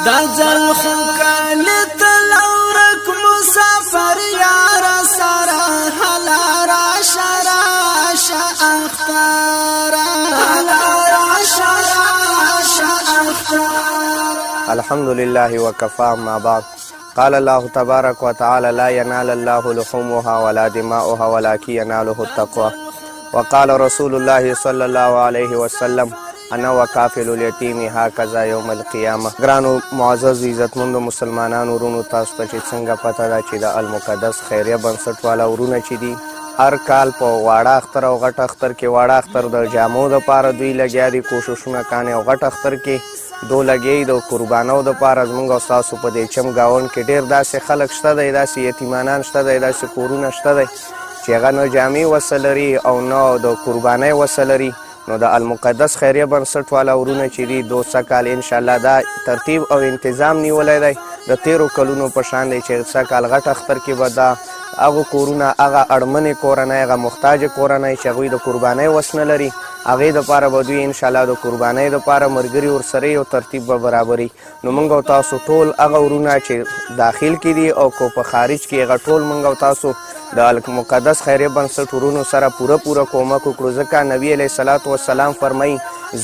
دا ځل خو کالت لورک مسافر یار سره هلا راشه راشه اختر هلا راشه راشه اختر. الحمد لله وكفى. ما بعد قال الله تبارك وتعالى لا ينال الله لحومها ولا دماؤها ولكن يناله التقوى. وقال رسول الله صلى الله عليه وسلم انا وکافل الیتیم هکذا یوم القیامه. ګرانو معزز عزتمندو مسلمانانو ورونو، تاسو ته چې څنګه پته ده چې د المقدس خیریه بنسټ والا ورونه چې دي هر کال په واړه اختر او غټ اختر کې، واړه اختر د جامو دپاره دوی لګیا دي کوششونه کانې، او غټ اختر کې دو لګی د قربانو دپاره. زموږ او ستاسو په دې چم ګاونډ کې ډېر داسې خلک شته دی، داسې یتیمانان شته دی، داسې کورونه شته دی چې هغه نه جامې وسه لري او نه د قربانۍ وسه لري. نو د المقدس خیریه بنسټ والا ورونه چې دي دوسه کال انشاءالله دا ترتیب او انتظام نیولی دی د تیرو کلونو په شان دی چې څه کال غټ اختر کې به دا هغه کورونه، هغه اړمنې کورنۍ، هغه محتاجې کورنۍ چې هغوی د قربانۍ وس نه لري، هغې دپاره به دوی انشاءالله د قربانۍ دپاره ملګري ورسره یو ترتیب به برابري. نو موږ او تاسو ټول هغه ورونه چې داخل کې دي او که په خارج کې هغه ټول موږ او تاسو د مقدس خیریه بنسټ ورونو سره پوره کومک وکړو، ځکه نبي علیه الصلاة والسلام فرمایي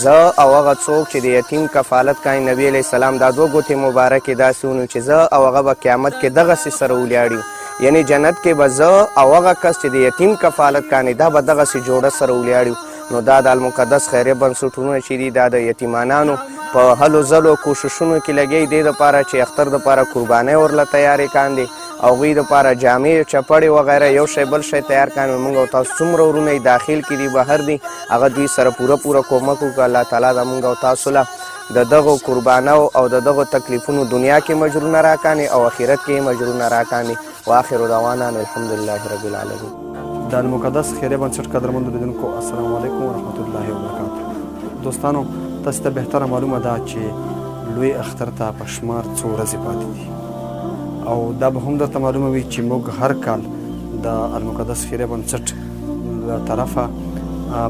زه او هغه څوک چې د یتیم کفالت کوي، نبي علیه السلام دا دوه ګوتې مبارکې داسې ونیو چې زه او هغه به قیامت کې دغسې سره ولیاړو، یعنی جنت کې به زه او هغه کس چې د یتیم کفالت کوي دا به دغسې جوړه سره ولیاړو. نو دا د المقدس خیریه بنسټونه چې دي دا د یتیمانانو په هلو ځلو کوششونو کې لګی دی دپاره چې اختر دپاره قربانۍ ورله تیارې کاندي او هغوی دپاره جامې چپړې وغیره یو شی بل شی تیار کاندي. موږ او تاسو څومره ورونه داخل کې دي بهر دي هغه دوی سره پوره کومک وکړه. الله تعالی د موږ او تاسو له د دغو قربانو او د دغو تکلیفونو دنیا کې مجرونه راکاندي او آخرت کې مجرونه راکاندي. واخر دعوانا الحمدلله رب العالمین. د المقدس خیریه بنسټ قدرمندو لیدونکو السلام علیکم ورحمت الله وبرکاته. دوستانو، تاسو ته بهتره معلومه ده چې لوی اختر ته په شمار څو ورځې پاتې دي، او دا به هم درته معلومه وي چې موږ هر کال د المقدس خیریه بنسټ له طرفه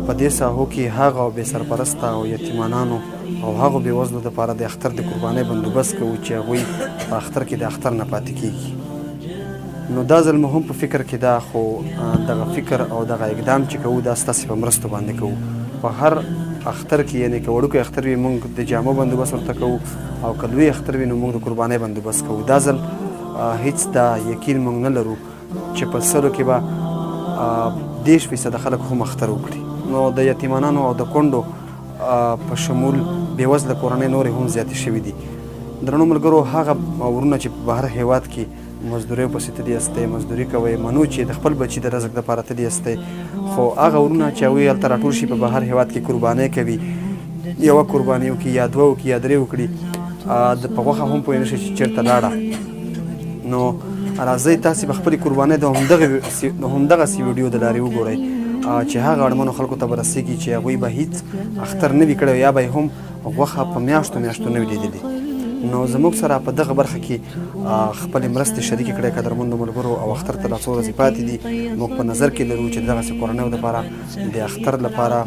په دې ساحو کې هغه بې سرپرسته او یتیمانانو او هغو بې وزلو دپاره د اختر د قربانۍ بندوبست کوو چې هغوی په اختر کې د اختر نه پاتې کېږي. نو دا ځل مو هم په فکر کې ده، خو دغه فکر او دغه اقدام چې کوو دا ستاسې په مرستو باندې کوو. په هر اختر کې یعنې که وړوکی اختر وي موږ د جامو بندوبست ورته کوو، او که لوی اختر وي نو موږ د قربانۍ بندوبست کوو. دا ځل هیڅ دا یقین موږ نه لرو چې په سلو کې به 10% خلک هم اختر وکړي. نو د یتیمانانو او د کونډو په شمول بېوزله کورنۍ نورې هم زیاتې شوي دي. درنو ملګرو، هغه ورونه چې په بهر هیواد کې مزدورۍ پسې تللي یاستئ، مزدوري کوئ، منو چې د خپل بچي د رزق دپاره تللي یاستئ، خو هغه ورونه چې هغوی هلته راټول شي په بهر هیواد کې قربانۍ کوي، یوه قرباني وکړي یا دوه وکړي یا درې وکړي، په غوښه هم پوه نه شي چې چېرته لاړه. نو راځئ تاسې به خپلې قربانۍ د همدغسې ویډیو د لارې وګورئ چې هغه اړمنو خلکو ته به رسېږي چې هغوی به هېڅ اختر نه وي کړی یا به یې هم غوښه په میاشتو نه وي لیدلې. نو زموږ سره په دغه برخه کې خپلې مرستې شریکې کړئ قدرمندو ملګرو، او اختر ته لا څو ورځې پاتې دي. موږ په نظر کې لرو چې دغسې کورنیو دپاره د اختر لپاره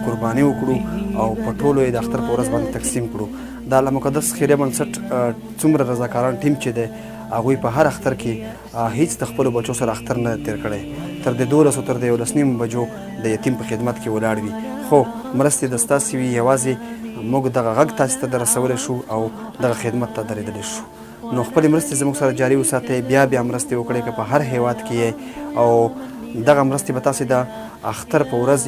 قرباني وکړو او په ټولو یې د اختر په ورځ باندې تقسیم کړو. د الله مقدس خیریه بنسټ څومره رضاکاران ټیم چې دی هغوی په هر اختر کې هیڅ د خپلو بچو سره اختر نه تیر کړی، تر د 12 تر د 11 بجو د یتیم په خدمت کې ولاړ وي. خو مرستې د ستاسې وي، یوازې موږ دغه غږ تاسې ته دررسولی شو او دغه خدمت ته درېدلی شو. نو خپلې مرستې زموږ سره جاري وساتئ، بیا مرستې وکړئ که په هر هیواد کې یې، او دغه مرستې به تاسې د اختر په ورځ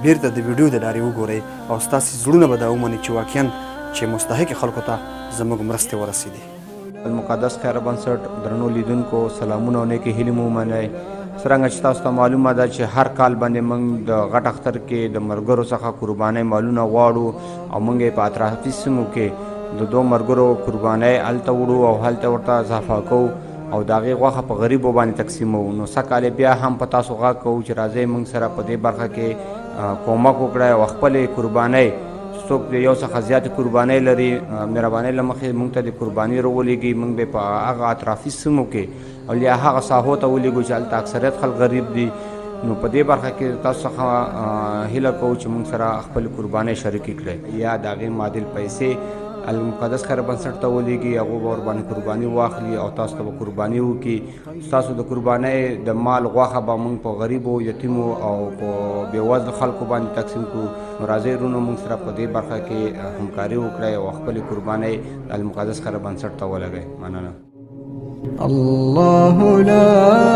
بیرته د ویډیو د لارې وګورئ او ستاسې زړونه به دا ومني چې واقعا چې مستحق خلکو ته زموږ مرستې ورسېدي. المقدس خیریه بنسټ درنو لیدونکو سلامونه او نیکې هیلې مو ومنئ. څرنګه چې تاسو ته معلومه ده چې هر کال باندې موږ د غټ اختر کې د ملګرو څخه قربانۍ مالونه غواړو او موږ یې په اطرافي سیمو کې د دوه ملګرو قربانۍ هلته وړو او هلته ورته اضافه کوو او د هغې غوښه په غریبو باندې تقسیموو. نو سږ بیا هم په تاسو غږ کوو چې راځئ موږ سره په دې برخه کې کومک وکړئ او خپلې قربانۍ څوک د یو څخه زیاتې قربانۍ لري مهربانۍ له مخې موږ ته د قرباني راولېږي، موږ به په هغه اطرافي سیمو کې او یا هغه ساحو ته ولېږو چې هلته اکثریت خلک غریب دي نو په دې برخه کې تاسو څخه هیله کوو چې موږ سره خپل قربانۍ شریکې کړئ یا د هغې معادل پیسې المقدس خیر بنسټ ته ولېږي، هغو به ورباندې قرباني واخلي او تاسو ته به قرباني وکړي. ستاسو د قربانۍ د مال غوښه به موږ په غریبو، یتیمو او په بېوزلو خلکو باندې تقسیم کړو. نو راځئ وروڼو موږ سره په دې برخه کې همکاري وکړئ او خپلې قربانۍ د المقدس خیر بنسټ ته ولګئ. مننه. الله لا